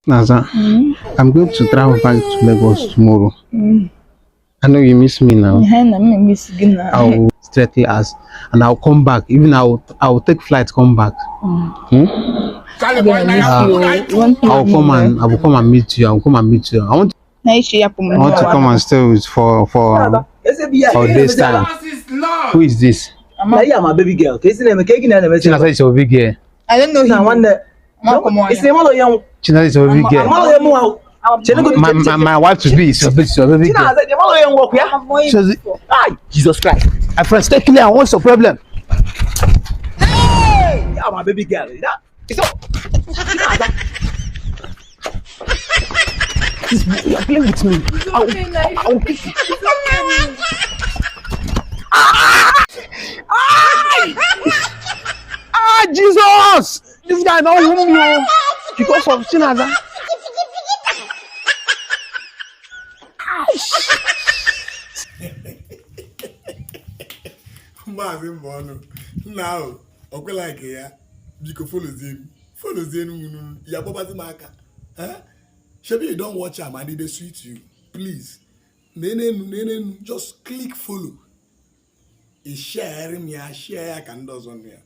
Naza, I'm going to travel back to Lagos tomorrow. I know you miss me now. I'll straightly ask, and I'll come back. Even I'll take flight, come back. I'm gonna miss you. I will come and meet you. I will come and meet you. I want to come and stay with for this time. Who is this? Yeah, my baby girl. Chinaza is your big girl. I don't know him. It's the mother young. Chinaza is your big girl. My wife to be is your baby girl. Jesus Christ. My friend, stay clear. What's your problem? Hey, yeah, my baby girl. It's all. You're playing with me. I will kiss you. Jesus! This guy don't wound me because of Chinaza. Now, okay, like ya, you can follow them. Ya baba maka. Shebi you don't watch am and they sweet you. Please, just click follow. Share me, share can does on here.